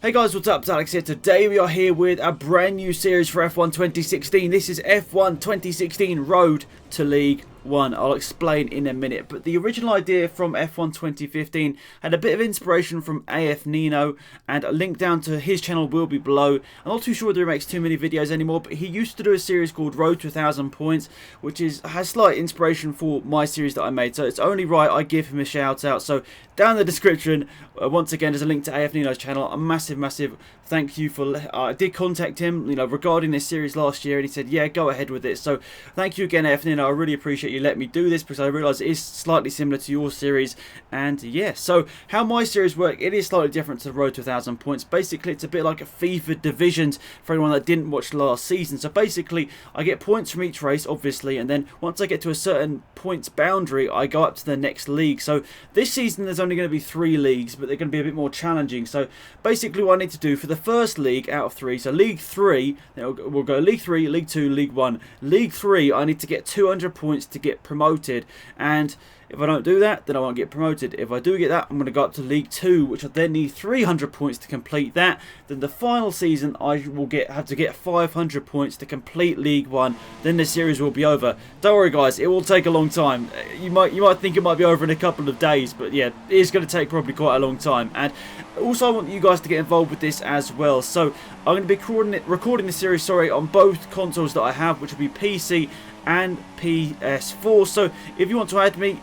Hey guys, what's up? It's Alex here. Today we are here with a brand new series for F1 2016. This is F1 2016 Road to League 1. I'll explain in a minute. But the original idea from F1 2015 had a bit of inspiration from AF Nino, and a link down to his channel will be below. I'm not too sure whether he makes too many videos anymore, but he used to do a series called Road to 1000 Points, which has slight inspiration for my series that I made. So it's only right I give him a shout out. So down in the description, once again, there's a link to AF Nino's channel. A massive thank you for... I did contact him, regarding this series last year, and he said, yeah, go ahead with it. So thank you again, AF Nino. I really appreciate you letting me do this, because I realise it is slightly similar to your series. And yeah, so how my series work, it is slightly different to the Road to 1000 Points. Basically, it's a bit like a FIFA Divisions for anyone that didn't watch last season. So basically, I get points from each race, obviously, and then once I get to a certain points boundary, I go up to the next league. So this season, there's only going to be 3 leagues, but they're going to be a bit more challenging. So basically, what I need to do for the first league out of 3, so League 3, we'll go League 3, League 2, League 1. League 3, I need to get 200 points to get promoted, and if I don't do that, then I won't get promoted. If I do get that, I'm going to go up to League 2, which I then need 300 points to complete that. Then the final season, I will have to get 500 points to complete League 1. Then the series will be over. Don't worry, guys, it will take a long time. You might think it might be over in a couple of days, but yeah, it is going to take probably quite a long time. And also, I want you guys to get involved with this as well. So I'm going to be recording this series, on both consoles that I have, which will be PC and PS4. So if you want to add me,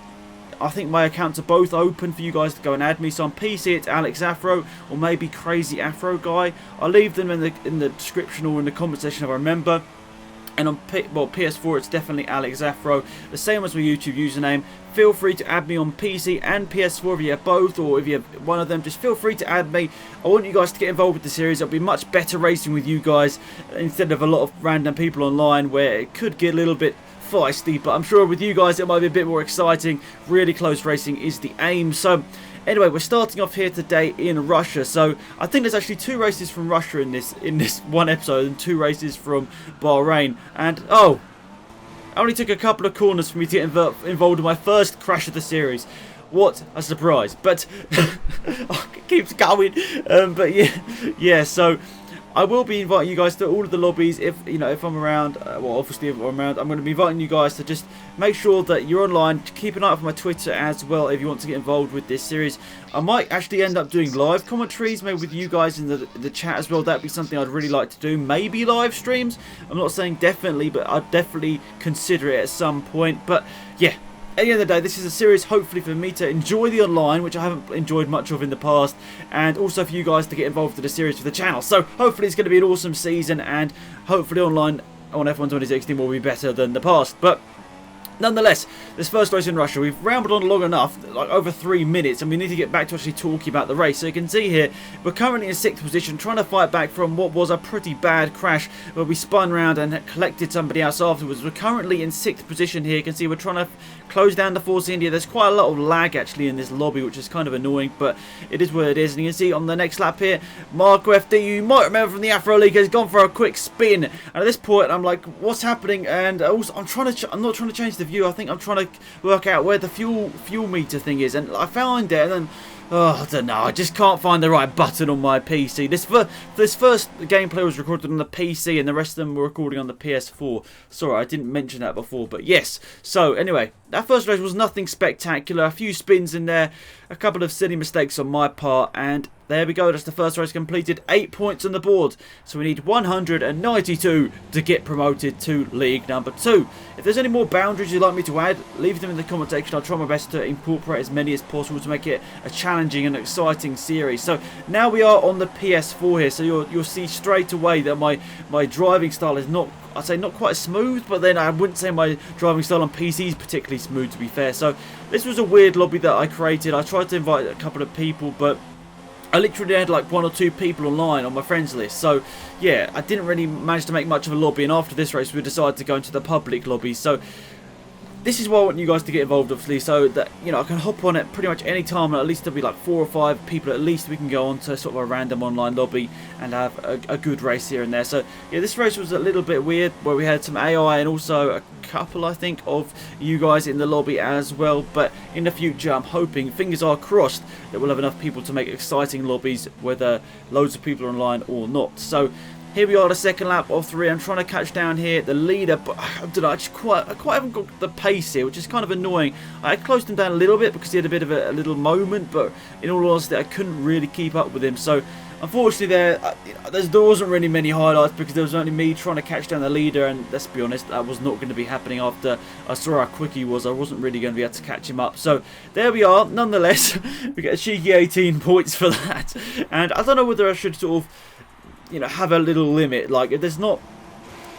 I think my accounts are both open for you guys to go and add me. So on PC it's AlexZAfRo, or maybe Crazy Afro Guy. I'll leave them in the description or in the comment section if I remember. And on PS4 it's definitely AlexZAfRo, the same as my YouTube username. Feel free to add me on PC and PS4 if you have both, or if you have one of them, just feel free to add me. I want you guys to get involved with the series. It'll be much better racing with you guys instead of a lot of random people online, where it could get a little bit feisty, but I'm sure with you guys it might be a bit more exciting. Really close racing is the aim. So anyway, we're starting off here today in Russia. So I think there's actually 2 races from Russia in this one episode, and 2 races from Bahrain. And oh, I only took a couple of corners for me to get involved in my first crash of the series. What a surprise! But it keeps going. But yeah. So I will be inviting you guys to all of the lobbies if I'm around. Well, obviously if I'm around, I'm going to be inviting you guys to just make sure that you're online. Keep an eye out for my Twitter as well if you want to get involved with this series. I might actually end up doing live commentaries, maybe with you guys in the chat as well. That'd be something I'd really like to do. Maybe live streams. I'm not saying definitely, but I'd definitely consider it at some point. But yeah, at the end of the day, this is a series hopefully for me to enjoy the online, which I haven't enjoyed much of in the past, and also for you guys to get involved in the series for the channel. So hopefully it's going to be an awesome season, and hopefully online on F1 2016 will be better than the past. But nonetheless, this first race in Russia, we've rambled on long enough, like over 3 minutes, and we need to get back to actually talking about the race. So you can see here, we're currently in 6th position, trying to fight back from what was a pretty bad crash where we spun around and collected somebody else afterwards. We're currently in 6th position here. You can see we're trying to close down the Force India. There's quite a lot of lag actually in this lobby, which is kind of annoying, but it is what it is. And you can see on the next lap here, Marco FD, you might remember from the Afro League, has gone for a quick spin. And at this point, I'm like, what's happening? And also, I'm not trying to change the view. I think I'm trying to work out where the fuel meter thing is, and I found it, and then I don't know, I just can't find the right button on my PC. This first gameplay was recorded on the PC, and the rest of them were recording on the PS4. Sorry, I didn't mention that before, but yes. So anyway, that first race was nothing spectacular. A few spins in there, a couple of silly mistakes on my part, and there we go. That's the first race completed. 8 points on the board. So we need 192 to get promoted to League number 2. If there's any more boundaries you'd like me to add, leave them in the comment section. I'll try my best to incorporate as many as possible to make it a challenging and exciting series. So now we are on the PS4 here. So you'll see straight away that my driving style is not, I'd say not quite smooth, but then I wouldn't say my driving style on PC is particularly smooth, to be fair. So this was a weird lobby that I created. I tried to invite a couple of people, but I literally had like 1 or 2 people online on my friends list. So yeah, I didn't really manage to make much of a lobby, and after this race we decided to go into the public lobby. So this is why I want you guys to get involved, obviously, so that, you know, I can hop on it pretty much any time, and at least there'll be like 4 or 5 people at least we can go on to sort of a random online lobby and have a good race here and there. So yeah, this race was a little bit weird, where we had some AI and also a couple, I think, of you guys in the lobby as well. But in the future, I'm hoping, fingers are crossed, that we'll have enough people to make exciting lobbies, whether loads of people are online or not. So here we are, the second lap of 3. I'm trying to catch down here the leader, but I don't know, I quite haven't got the pace here, which is kind of annoying. I closed him down a little bit because he had a bit of a little moment, but in all honesty, I couldn't really keep up with him. So unfortunately, there wasn't really many highlights because there was only me trying to catch down the leader, and let's be honest, that was not going to be happening after I saw how quick he was. I wasn't really going to be able to catch him up. So there we are. Nonetheless, we get a cheeky 18 points for that, and I don't know whether I should sort of, you know, have a little limit. Like, if there's not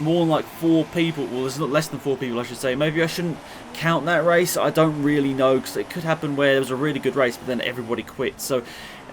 more than like 4 people, well, there's not less than 4 people, I should say, maybe I shouldn't count that race. I don't really know, because it could happen where there was a really good race but then everybody quit. So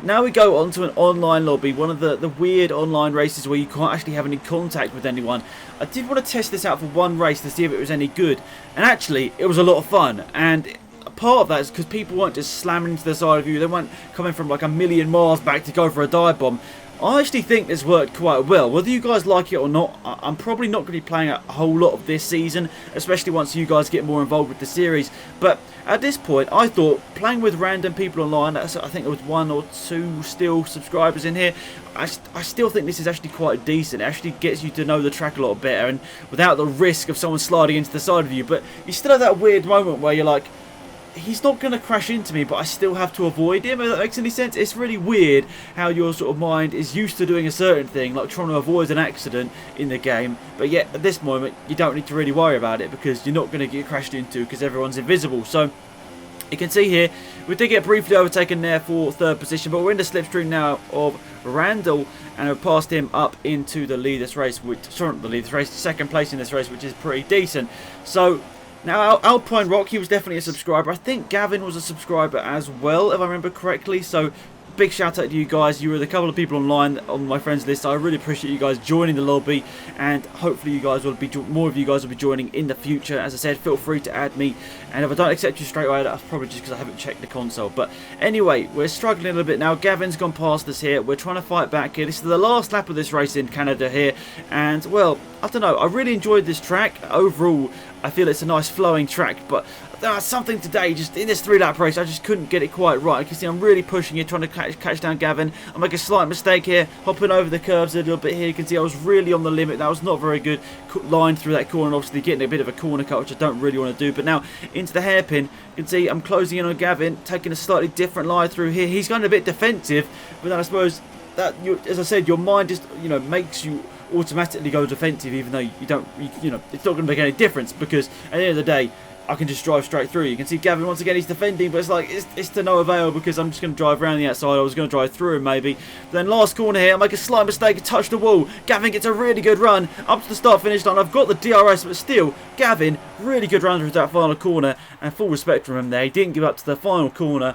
now we go on to an online lobby, one of the weird online races where you can't actually have any contact with anyone. I did want to test this out for one race to see if it was any good, and actually it was a lot of fun. And part of that is because people weren't just slamming into the side of you, they weren't coming from like a million miles back to go for a dive bomb. I actually think this worked quite well. Whether you guys like it or not, I'm probably not going to be playing a whole lot of this season, especially once you guys get more involved with the series. But at this point, I thought playing with random people online, I think there was 1 or 2 still subscribers in here, I still think this is actually quite decent. It actually gets you to know the track a lot better, and without the risk of someone sliding into the side of you. But you still have that weird moment where you're like, he's not going to crash into me, but I still have to avoid him, if that makes any sense. It's really weird how your sort of mind is used to doing a certain thing, like trying to avoid an accident in the game, but yet at this moment you don't need to really worry about it because you're not going to get crashed into because everyone's invisible. So you can see here, we did get briefly overtaken there for 3rd position, but we're in the slipstream now of Randall, and we've passed him up into the lead this race, second place in this race, which is pretty decent. So now, Alpine Rock, he was definitely a subscriber. I think Gavin was a subscriber as well, if I remember correctly. So, big shout out to you guys. You were the couple of people online on my friends list. I really appreciate you guys joining the lobby, and hopefully you guys will be more of you guys will be joining in the future. As I said, feel free to add me, and if I don't accept you straight away, that's probably just because I haven't checked the console. But anyway, we're struggling a little bit now. Gavin's gone past us here. We're trying to fight back here. This is the last lap of this race in Canada here, and well, I don't know, I really enjoyed this track. Overall, I feel it's a nice flowing track, but something today, just in this 3-lap race, I just couldn't get it quite right. You can see I'm really pushing it, trying to catch down Gavin. I make a slight mistake here, hopping over the curves a little bit here. You can see I was really on the limit. That was not very good line through that corner, obviously getting a bit of a corner cut, which I don't really want to do. But now into the hairpin, you can see I'm closing in on Gavin, taking a slightly different line through here. He's going a bit defensive, but then I suppose that, as I said, your mind just, you know, makes you automatically go defensive, even though you don't, you know, it's not going to make any difference, because at the end of the day, I can just drive straight through. You can see Gavin, once again, he's defending, but it's like, it's to no avail, because I'm just going to drive around the outside. I was going to drive through him, maybe. But then last corner here, I make a slight mistake and touch the wall. Gavin gets a really good run up to the start-finish line. I've got the DRS, but still, Gavin, really good run through that final corner, and full respect from him there. He didn't give up to the final corner.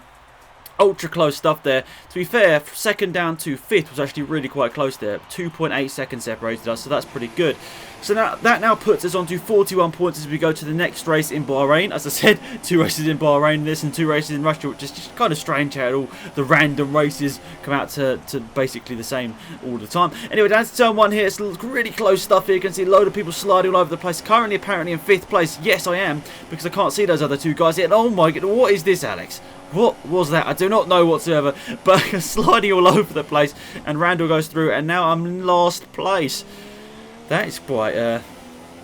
Ultra close stuff there. To be fair, 2nd down to 5th was actually really quite close there. 2.8 seconds separated us, so that's pretty good. So now that now puts us on to 41 points as we go to the next race in Bahrain. As I said, 2 races in Bahrain this and 2 races in Russia, which is just kind of strange how all the random races come out to basically the same all the time. Anyway, down to turn 1 here. It's really close stuff here. You can see a load of people sliding all over the place. Currently, apparently in 5th place. Yes, I am, because I can't see those other 2 guys yet. And oh my god, what is this, Alex? What was that? I do not know whatsoever, but sliding all over the place, and Randall goes through, and now I'm in last place. That is quite, well,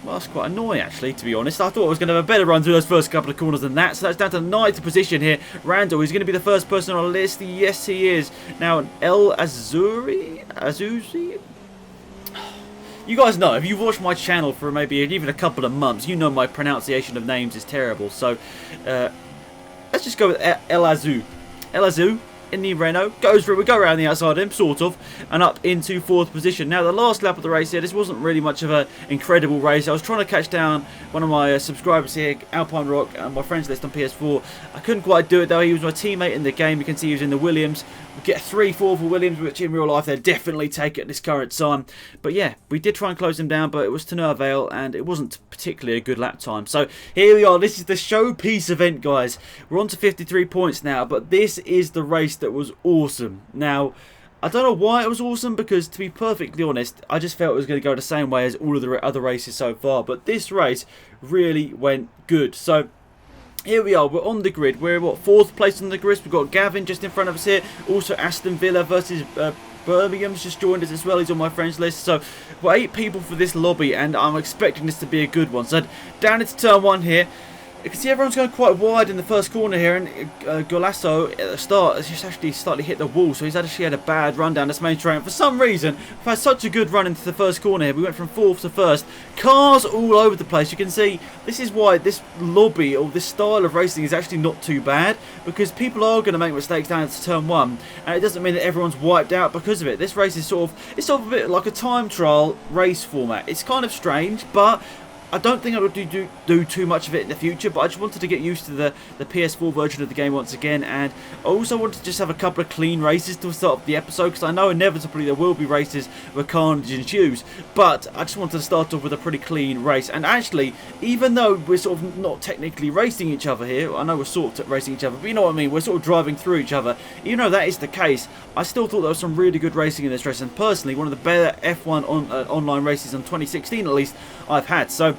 that's quite annoying, actually, to be honest. I thought I was going to have a better run through those first couple of corners than that, so that's down to 9th position here. Randall, he's going to be the first person on the list. Yes, he is. Now, Azuzi? You guys know, if you've watched my channel for maybe even a couple of months, you know my pronunciation of names is terrible, so, let's just go with El Azu. El Azu in the Renault goes through. We go around the outside of him, sort of, and up into 4th position. Now, the last lap of the race here, this wasn't really much of an incredible race. I was trying to catch down one of my subscribers here, Alpine Rock, and my friends list on PS4. I couldn't quite do it, though. He was my teammate in the game. You can see he was in the Williams. get 3-4 for Williams, which in real life they'd definitely take at this current time. But yeah, we did try and close them down, but it was to no avail, and it wasn't particularly a good lap time. So here we are. This is the showpiece event, guys. We're on to 53 points now, but this is the race that was awesome. Now, I don't know why it was awesome, because to be perfectly honest, I just felt it was going to go the same way as all of the other races so far. But this race really went good. So here we are, we're on the grid. We're, what, 4th place on the grid. We've got Gavin just in front of us here. Also Aston Villa versus Birmingham's just joined us as well. He's on my friends list. So we're 8 people for this lobby, and I'm expecting this to be a good one. So down into turn 1 here. You can see everyone's going quite wide in the first corner here, and Golasso at the start has just actually slightly hit the wall, so he's actually had a bad run down this main train. For some reason, we've had such a good run into the first corner here. We went from 4th to 1st. Cars all over the place. You can see this is why this lobby, or this style of racing, is actually not too bad, because people are going to make mistakes down into turn 1, and it doesn't mean that everyone's wiped out because of it. This race is sort of a bit like a time trial race format. It's kind of strange, but I don't think I would do too much of it in the future, but I just wanted to get used to the PS4 version of the game once again, and I also wanted to just have a couple of clean races to start off the episode, because I know inevitably there will be races where carnage ensues, but I just wanted to start off with a pretty clean race. And actually, even though we're sort of not technically racing each other here, I know we're sort of racing each other, but you know what I mean, we're sort of driving through each other, even though that is the case, I still thought there was some really good racing in this race, and personally, one of the better F1 online races in 2016 at least I've had. So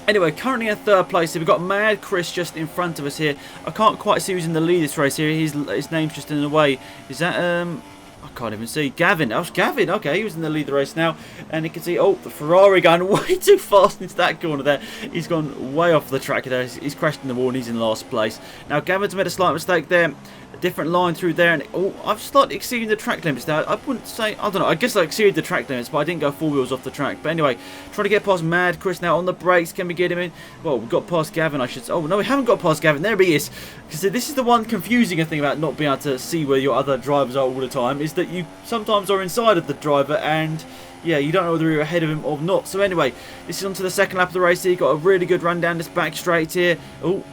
anyway, currently in 3rd place, we've got Mad Chris just in front of us here. I can't quite see who's in the lead this race here. His name's just in the way. Is that, I can't even see. Gavin. That was Gavin. Okay, he was in the lead of the race now. And you can see, oh, the Ferrari going way too fast into that corner there. He's gone way off the track there. He's crashed in the wall and he's in last place. Now, Gavin's made a slight mistake there. Different line through there, and oh, I've slightly exceeded the track limits now. I wouldn't say, I don't know, I guess I exceeded the track limits, but I didn't go 4 wheels off the track. But anyway, trying to get past Mad Chris now on the brakes. Can we get him in? Well, we've got past Gavin, I should say. Oh, no, we haven't got past Gavin. There he is. Because this is the one confusing thing about not being able to see where your other drivers are all the time, is that you sometimes are inside of the driver, and yeah, you don't know whether you're ahead of him or not. So anyway, this is on to the second lap of the race here. Got a really good run down this back straight here. Oh,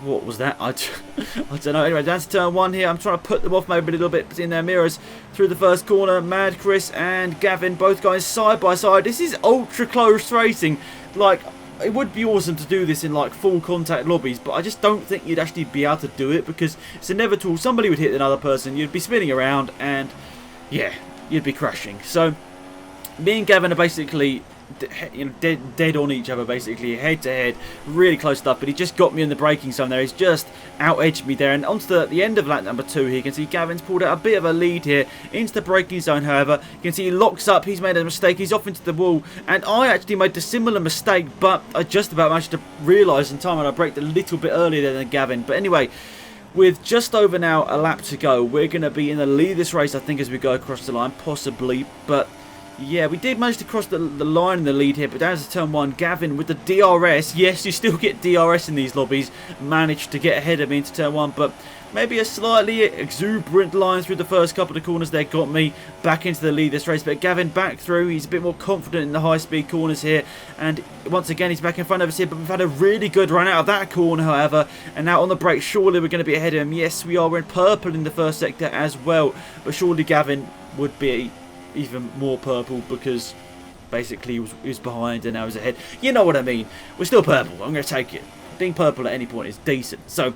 what was that? I don't know. Anyway, down to turn 1 here. I'm trying to put them off maybe a little bit in their mirrors. Through the first corner, Mad Chris and Gavin, both guys side by side. This is ultra close racing. Like, it would be awesome to do this in like full contact lobbies, but I just don't think you'd actually be able to do it, because it's inevitable. Somebody would hit another person. You'd be spinning around, and yeah, you'd be crashing. So me and Gavin are basically, you know, dead on each other, basically head to head, really close stuff. But he just got me in the braking zone there. He's just out-edged me there, and onto the end of lap number 2 here, you can see Gavin's pulled out a bit of a lead here into the braking zone. However, you can see he locks up, he's made a mistake, he's off into the wall, and I actually made a similar mistake, but I just about managed to realise in time, and I braked a little bit earlier than Gavin. But anyway, with just over now a lap to go, we're going to be in the lead of this race, I think, as we go across the line, possibly. But yeah, we did manage to cross the line in the lead here, but down to turn 1, Gavin with the DRS. Yes, you still get DRS in these lobbies. Managed to get ahead of me into turn 1, but maybe a slightly exuberant line through the first couple of corners there got me back into the lead of this race. But Gavin back through. He's a bit more confident in the high-speed corners here, and once again he's back in front of us here. But we've had a really good run out of that corner, however, and now on the brake, surely we're going to be ahead of him. Yes, we are. We're in purple in the first sector as well, but surely Gavin would be even more purple, because basically he was behind and now he's ahead. You know what I mean. We're still purple. I'm going to take it. Being purple at any point is decent. So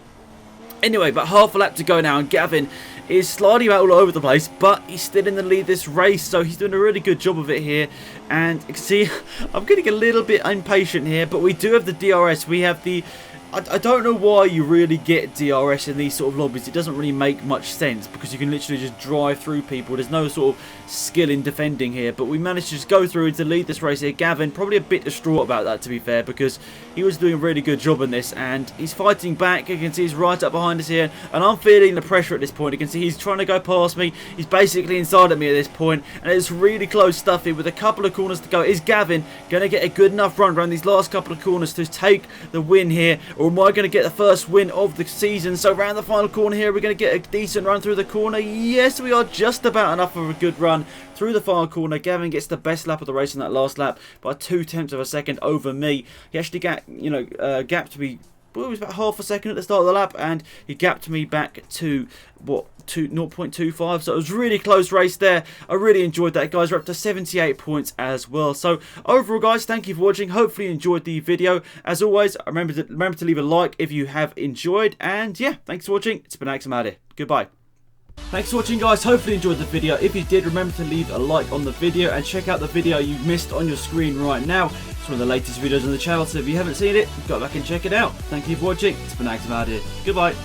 anyway, but half a lap to go now, and Gavin is sliding about all over the place, but he's still in the lead of this race, so he's doing a really good job of it here. And you can see I'm getting a little bit impatient here, but we do have the DRS. We have the, I don't know why you really get DRS in these sort of lobbies. It doesn't really make much sense, because you can literally just drive through people. There's no sort of skill in defending here, but we managed to just go through and to lead this race here. Gavin probably a bit distraught about that, to be fair, because he was doing a really good job in this, and he's fighting back. You can see he's right up behind us here, and I'm feeling the pressure at this point. You can see he's trying to go past me. He's basically inside of me at this point, and it's really close stuff here with a couple of corners to go. Is Gavin going to get a good enough run around these last couple of corners to take the win here, or am I going to get the first win of the season? So around the final corner here, we're going to get a decent run through the corner. Yes, we are just about enough of a good run through the final corner. Gavin gets the best lap of the race in that last lap by 0.2 of a second over me. He actually got, gapped me well, it was about half a second at the start of the lap, and he gapped me back to, what, 0.25, so it was a really close race there. I really enjoyed that, guys. We're up to 78 points as well. So overall, guys, thank you for watching. Hopefully you enjoyed the video. As always, remember to leave a like if you have enjoyed, and yeah, thanks for watching. It's been Alex, I'm out here. Goodbye. Thanks for watching, guys. Hopefully you enjoyed the video. If you did, remember to leave a like on the video and check out the video you missed on your screen right now. It's one of the latest videos on the channel, so if you haven't seen it, go back and check it out. Thank you for watching. It's been Alex, I'm out here. Goodbye.